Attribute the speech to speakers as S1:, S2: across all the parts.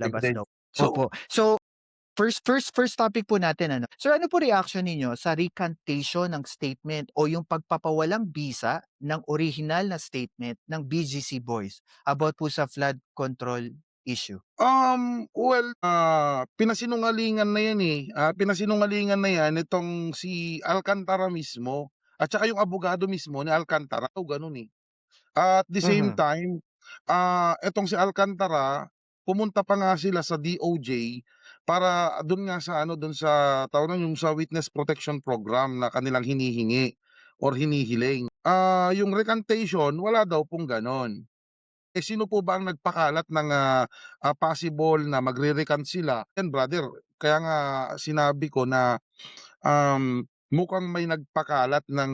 S1: labas
S2: Affected.
S1: daw.
S2: So,
S1: Opo. So, first topic po natin ano. Sir, ano po reaction ninyo sa recantation ng statement o yung pagpapawalang bisa ng orihinal na statement ng BGC Boys about po sa flood control issue?
S2: well, pinasinungalingan na 'yan, eh, pinasinungalingan na 'yan nitong si Alcantara mismo at saka yung abogado mismo ni Alcantara, gano'n, eh. At the same
S1: Mhm,
S2: time, etong si Alcantara, pumunta pa nga sila sa DOJ para dun nga sa ano, dun sa tawag nun, yung sa Witness Protection Program na kanilang hinihingi or hinihiling. Yung recantation, wala daw pong gano'n. Eh, sino po ba ang nagpakalat ng, possible na magre-recant sila? Yan brother, kaya nga sinabi ko na, mukhang may nagpakalat ng,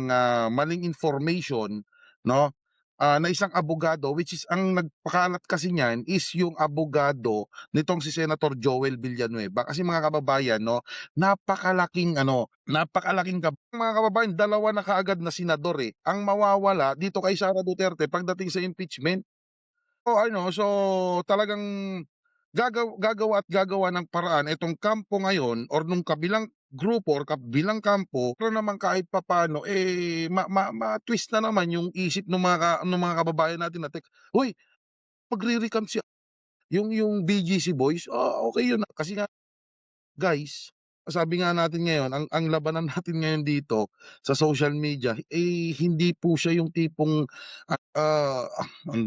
S2: maling information 'no, na isang abogado which is ang nagpakalat kasi niyan is yung abogado nitong si Senator Joel Villanueva. Kasi mga kababayan 'no, napakalaking mga kababayan, dalawa na kaagad na senador, eh, ang mawawala dito kay Sara Duterte pagdating sa impeachment. So talagang gagawa at gagawa ng paraan itong kampo ngayon or nung kabilang grupo or kabilang kampo para naman kahit papaano, eh, ma-twist na naman yung isip nung mga kababayan natin na "Hoy, magre-recant yung BGC Boys, okey yun, kasi nga guys, sabi nga natin ngayon ang labanan natin ngayon dito sa social media, eh, hindi po siya yung tipong, ang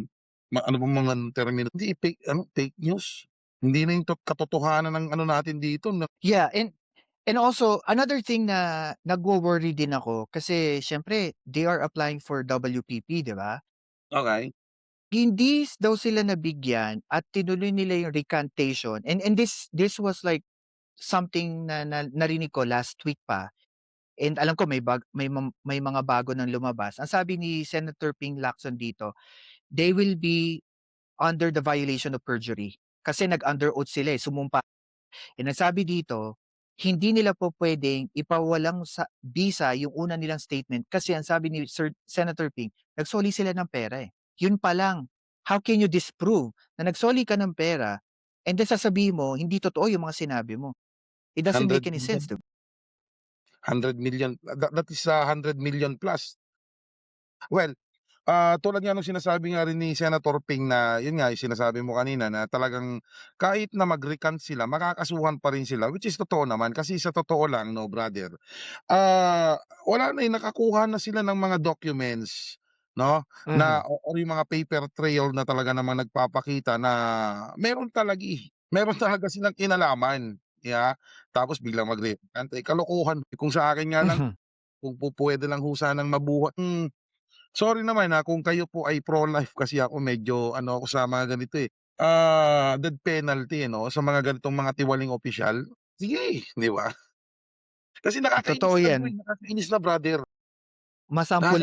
S2: ano bang mga termino, hindi fake news. Hindi na yung katotohanan ng ano natin dito na
S1: yeah, and also another thing na nagwo-worry din ako kasi siyempre they are applying for WPP, 'di ba?
S2: okey,
S1: Hindi daw sila nabigyan at tinuloy nila yung recantation and this was like something na narinig ko last week pa and alam ko may mga bago ng lumabas. Ang sabi ni Senator Ping Lacson dito, they will be under the violation of perjury kasi nag-under oath sila, eh, sumumpa. And ang sabi dito, hindi nila po puwedeng ipawalang bisa yung una nilang statement kasi ang sabi ni Senator Ping, nagsoli sila ng pera, eh. Yun pa lang, how can you disprove na nagsoli ka ng pera and then sasabihin mo hindi totoo yung mga sinabi mo? It doesn't make any sense, 'di ba?
S2: 100 million, that is, 100 million plus. Well, tulad nga nung sinasabi nga rin ni Senator Ping na yun nga, yung sinasabi mo kanina na talagang kahit na mag-recant sila, makakasuhan pa rin sila, which is totoo naman. Kasi sa totoo lang 'no brother, wala na, eh, nakakuha na sila ng mga documents 'no, na
S1: Mhm.
S2: or yung mga paper trail na talaga namang nagpapakita na meron talaga silang kinalaman, tapos biglang magre-recant, eh, kalokohan. Kung sa akin nga lang,
S1: Mhm.
S2: kung pupuwede lang ho sanang sorry naman, kung kayo po ay pro-life kasi ako medyo ano ako sa mga ganito, eh, death penalty, 'no, sa mga ganitong mga tiwaling opisyal, sige, 'di ba? Kasi
S1: Totoo
S2: nakakainis na 'to,
S1: 'yan,
S2: nakakainis na brother.
S1: masampulan